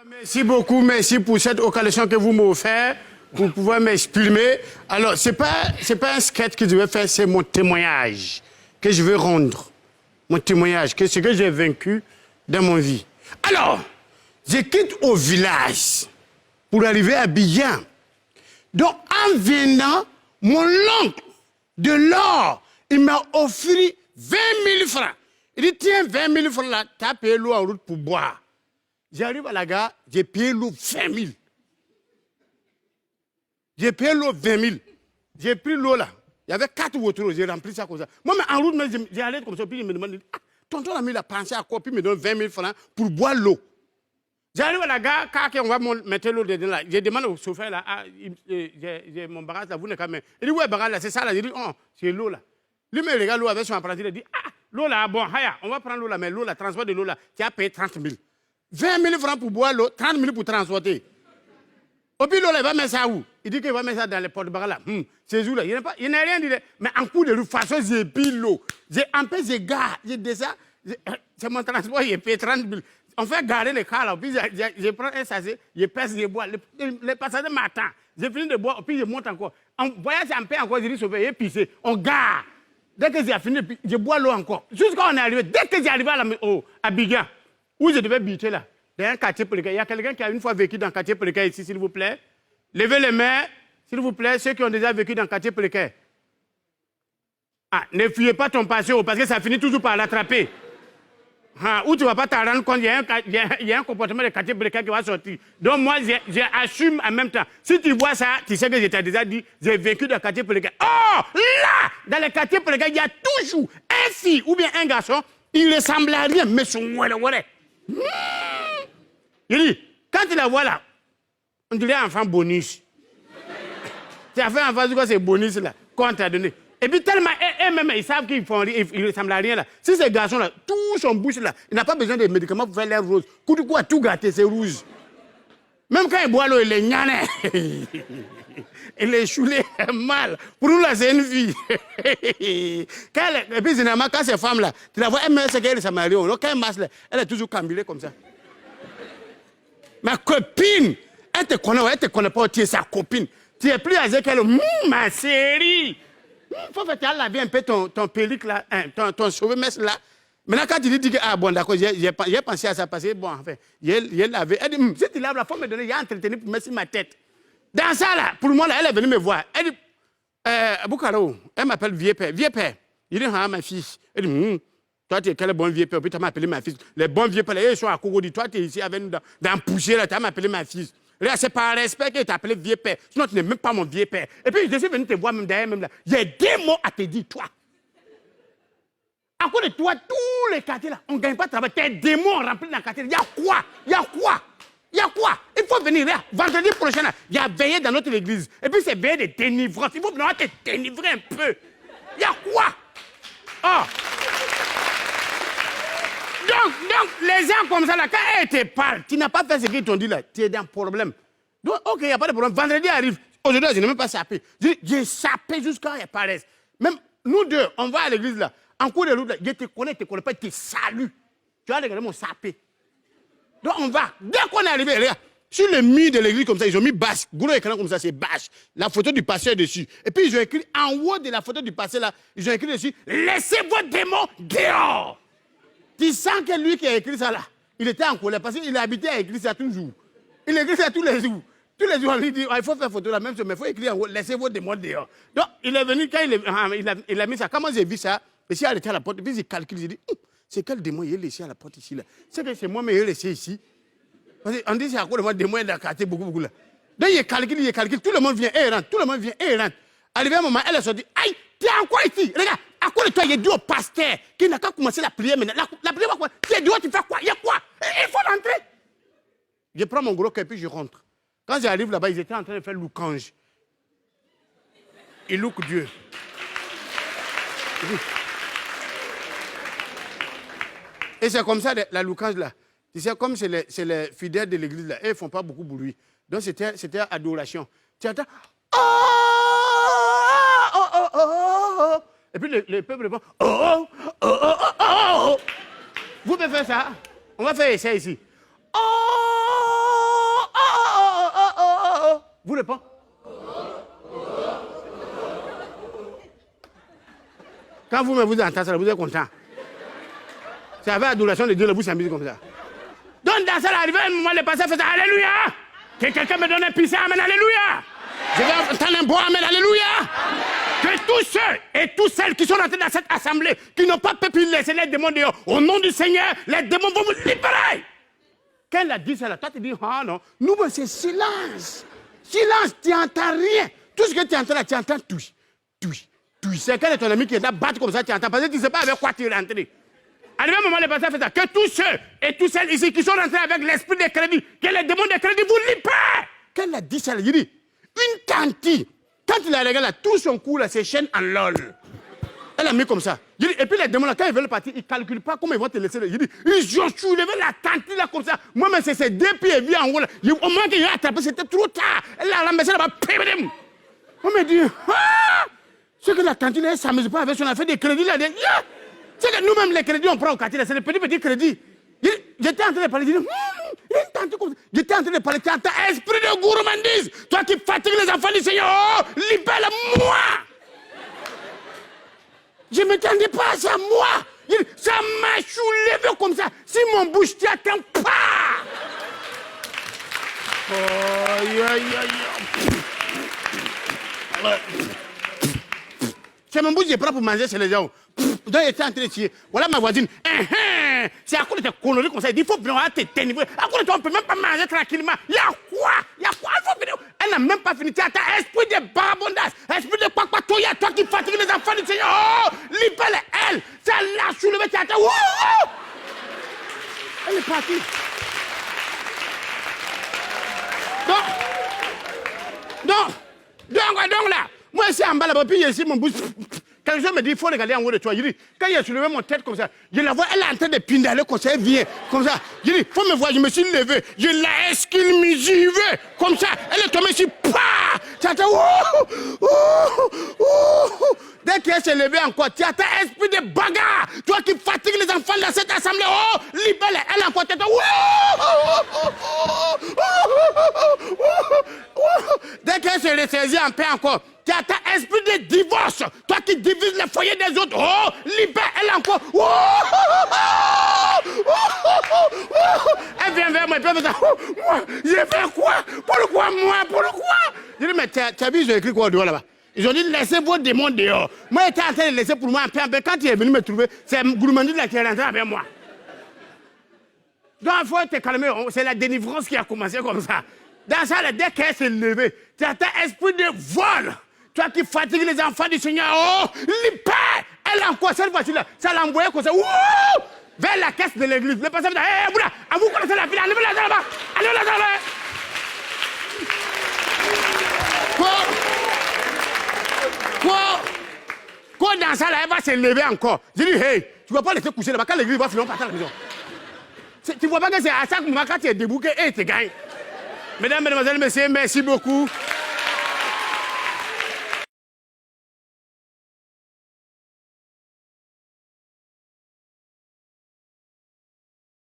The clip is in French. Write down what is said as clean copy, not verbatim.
Merci beaucoup, merci pour cette occasion que vous m'offrez pour pouvoir m'exprimer. Alors, c'est pas un sketch que je vais faire, c'est mon témoignage que je veux rendre. Mon témoignage, que ce que j'ai vaincu dans mon vie. Alors, je quitte au village pour arriver à Abidjan. Donc, en venant, mon oncle de l'or, il m'a offert 20 000 francs. Il dit, tiens, 20 000 francs là, tu as payé l'eau en route pour boire. J'arrive à la gare, j'ai payé l'eau 20 000. J'ai payé l'eau 20 000. J'ai pris l'eau là. Il y avait 4 voitures, j'ai rempli ça comme ça. Moi, mais en route, j'ai allé comme ça, puis il me demande, ah, tonton l'ami, il a pensé à quoi, puis il me donne 20 000 francs pour boire l'eau. J'arrive à la gare, quand on va mettre l'eau dedans là, je demande au chauffeur là, ah, j'ai mon bagage là, vous n'avez qu'à mettre. Il dit, ouais, bagage là, c'est ça là. Je dis, oh, c'est l'eau là. Lui, me regarde l'eau avec son apprenti, il dit, ah, l'eau là, bon, haya, on va prendre l'eau là, mais l'eau là, transport de l'eau là, tu as payé 30 000. 20 000 francs pour boire l'eau, 30 000 pour transporter. Et puis l'eau là, il va mettre ça où? Il dit qu'il va mettre ça dans les porte-bagages là. C'est où là? Il n'a rien dit. Mais en cours de toute façon, j'ai pris l'eau. En fait, j'ai garé, j'ai descendu. C'est mon transport, il paye 30 000. On fait garer les cars là, puis je prends un sachet, je pèse, je bois. Les passagers m'attendent. J'ai fini de boire, puis je monte encore. En voyage, en paix encore, je dis, sauver, et puis on gare. Dès que j'ai fini, je bois l'eau encore. Jusqu'à on est arrivé, dès que j'ai arrivé à Abidjan, où je devais habiter là, dans un quartier précaire. Il y a quelqu'un qui a une fois vécu dans un quartier précaire ici, s'il vous plaît. Levez les mains, s'il vous plaît, ceux qui ont déjà vécu dans un quartier précaire. Ah, ne fuyez pas ton passé, parce que ça finit toujours par l'attraper. Ah, ou tu ne vas pas t'en rendre compte, il y a un comportement de quartier précaire qui va sortir. Donc moi, j'assume en même temps. Si tu vois ça, tu sais que je t'ai déjà dit, j'ai vécu dans le quartier précaire. Oh, là, dans le quartier précaire, il y a toujours un fille ou bien un garçon, il ne ressemble à rien, mais son oué. Il dit, quand tu la vois là, on dirait enfant bonus. Tu as fait enfant, du coup, c'est bonus là, qu'on t'a donné. Et puis tellement, eux-mêmes, ils savent qu'ils ne ressemblent à rien là. Si ces garçons-là, tout son bouche là, il n'a pas besoin de médicaments pour faire l'air rose. Coup du coup, à tout gâter, c'est rouge. Même quand il boit l'eau, il est gnané. Il est choulé mal. Pour nous là, c'est une fille. Et puis généralement, quand ces femmes-là, tu la vois, elle c'est qu'elle est samarienne. Quand elle marche là, elle est toujours cambilée comme ça. Ma copine, elle te connaît pas, tu es sa copine. Tu es plus âgée qu'elle. Ma chérie. Il faut faire laver un peu ton pellicle là, ton cheveu-messe là. Maintenant, quand tu dis que, ah bon, d'accord, j'ai pensé à ça, parce que, bon, enfin, j'ai lavé. Elle dit, si tu laves là, il faut me donner, j'ai entretenu pour mettre sur ma tête. Dans ça là, pour moi là, elle est venue me voir. Elle dit, Boukaro, elle m'appelle vieux père. Vieux père. Il dit, ah, ma fille. Elle dit, toi, tu es quel bon vieux père, puis tu m'as appelé ma fille. Les bons vieux pères, ils sont à Kogodi. Toi, tu es ici avec nous dans le poussière, là, tu m'as appelé ma fille. C'est par respect que tu appelé vieux père. Sinon, tu n'es même pas mon vieux père. Et puis, je suis venu te voir même derrière, même là. J'ai des mots à te dire, toi. À cause de toi, tous les quartiers là, on ne gagne pas de travail. Tes démons remplis dans le quartier. Il y a quoi? Il y a quoi? Il y a quoi? Il faut venir là. Vendredi prochain, il y a veillé dans notre église. Et puis, c'est veillé de dénivrance. Il faut venir te délivrer un peu. Il y a quoi? Oh! Donc, les gens comme ça, là, quand ils te parlent, tu n'as pas fait ce qu'ils t'ont dit là, tu es dans un problème. Donc, ok, il n'y a pas de problème. Vendredi arrive. Aujourd'hui, je n'ai même pas sapé. J'ai sapé jusqu'à ce qu'ils paraissent. Même nous deux, on va à l'église là. En cours de route, là, je te connais pas, je te salue. Tu vas regarder mon sapé. Donc, on va. Dès qu'on est arrivé, regarde, sur le mur de l'église comme ça, ils ont mis bâche. Goulot écran comme ça, c'est bâche. La photo du pasteur dessus. Et puis, ils ont écrit, en haut de la photo du pasteur là, ils ont écrit dessus, laissez vos démons dehors. Tu sens que lui qui a écrit ça là, il était en colère parce qu'il a habité à écrire ça toujours. Il écrit ça tous les jours. Tous les jours, on lui dit, il faut faire photo la même chose, mais il faut écrire en haut, laissez vos démons dehors. Donc, il est venu, quand il a mis ça, comment j'ai vu ça? Et si elle était à la porte, puis il calcule, il dit, c'est quel démon il est laissé à la porte ici là? C'est que c'est moi, mais il est laissé ici. Parce qu'on dit, c'est à cause de moi, démon dans le quartier, beaucoup là. Donc, il calcule, tout le monde vient et rentre, tout le monde vient et rentre. Arrivé à un moment, elle a sorti, aïe, tu es encore ici, regarde. À quoi de toi, il est dit au pasteur qui n'a qu'à commencer la prière maintenant. La prière, quoi? Tu es dehors, tu fais quoi? Il y a quoi? Il faut rentrer. Je prends mon gros cœur et puis je rentre. Quand j'arrive là-bas, ils étaient en train de faire loukange. Ils louent Dieu. Et c'est comme ça, la loukange là. Tu sais, comme c'est les fidèles de l'église là, ils ne font pas beaucoup de bruit. Donc c'était adoration. Tu entends? Oh. Et puis le peuple répond, oh. Vous pouvez faire ça? On va faire ça ici. Oh. répond. Quand vous entendez ça, vous êtes content. C'est avec l'adoration de Dieu, le vous s'amuse comme ça. Donc dans ça, arrivé un moment, le pasteur fait ça, alléluia. Que quelqu'un me donne un puissant, amen, alléluia. Je vais entendre un bon amen, alléluia. Que tous ceux et toutes celles qui sont rentrés dans cette assemblée, qui n'ont pas pu laisser les démons dehors, au nom du Seigneur, les démons vont vous libérer. Quand elle a dit ça, toi tu dis, ah non, nous, c'est silence. Silence, tu n'entends rien. Tout ce que tu entends là, tu entends tout. C'est quand ton ami qui est là, battre comme ça, tu entends. Parce que tu ne sais pas avec quoi tu es rentré. Arrivé un moment, le pasteur fait ça. Que tous ceux et toutes celles ici qui sont rentrés avec l'esprit de crédit, que les démons de crédit vous libèrent. Quand elle a dit ça, il dit, une tante, quand il a regardé là, tout son cou là, c'est chaîne en lol. Elle a mis comme ça. Il dit, et puis les démons là, quand ils veulent partir, ils ne calculent pas comment ils vont te laisser. Il dit, ils ont soulevé la tante là comme ça. Moi-même, c'est ces deux pieds vieux en haut là. Au moment qu'il a attrapé, c'était trop tard. Elle a ramassé là-bas. On me dit, ah! C'est que la tante là, elle ne s'amuse pas avec son affaire de crédit là. C'est que nous-mêmes, les crédits, on prend au quartier, c'est les petits crédits. J'étais en train de parler, j'étais en train de parler, tu entends, esprit de gourmandise, toi qui fatigues les enfants du Seigneur, oh, libère-moi. Je ne m'attendais pas à ça, moi. Ça m'a soulevé comme ça. Si mon bouche t'y attend pas. C'est mon bouche qui est prêt pour manger chez les gens. Donc, il était en train de tirer. Voilà ma voisine. C'est à cause de tes conneries comme ça. Il dit, il faut vraiment te tenir. À cause de toi, on ne peut même pas manger tranquillement. Il y a quoi? Il faut finir. Elle n'a même pas fini. Tu as esprit de barabondage, esprit de quoi, toi qui fatigue les enfants du Seigneur. Oh, libère elle. Ça l'a soulevé. Tu as elle est partie. Donc là, moi, c'est en bas là-bas, puis ici, mon bouche. Quand je me dis, il faut regarder en haut de toi, je dis, quand il a soulevé mon tête comme ça, je la vois, elle est en train de pindaler comme ça, elle vient, comme ça. Je dis, il faut me voir, je me suis levé, je la esquille, j'y vais, comme ça, elle est tombée ici, pah! Tu attends, dès qu'elle s'est levée encore, tu attends, esprit de bagarre, toi qui fatigues les enfants de cette assemblée, oh, libère-les, elle encore, tu attends, dès qu'elle se ressaisit en paix encore, tu as ta esprit de divorce. Toi qui divises les foyers des autres. Oh, libère elle encore. Elle vient vers moi. Moi, je fais quoi? Pourquoi moi? Je dis, mais tu as vu, ils ont écrit quoi dehors là-bas? Ils ont dit, laissez vos démons dehors. Moi, j'étais en train de laisser pour moi en paix. Quand il est venu me trouver, c'est Gourmandine là qui est rentré avec moi. Donc, il faut te calmer. C'est la délivrance qui a commencé comme ça. Dans ça, dès qu'elle s'est levée, tu as un esprit de vol. Toi qui fatigues les enfants du Seigneur, oh, libère! Elle a encore cette voiture-là, ça l'a envoyé comme ça, vers la caisse de l'église. Le pasteur dit, hé, Bouddha, à vous connaissez la fille, allez-la là-bas, allez-la là-bas. Quoi dans ça, là, elle va se lever encore. Je dis, hey, tu ne vas pas laisser coucher là-bas, quand l'église va finir, on part à la maison. Tu ne vois pas que c'est à chaque moment, quand tu es debout, que tu gagnes. Mesdames, mesdemoiselles, messieurs, merci beaucoup.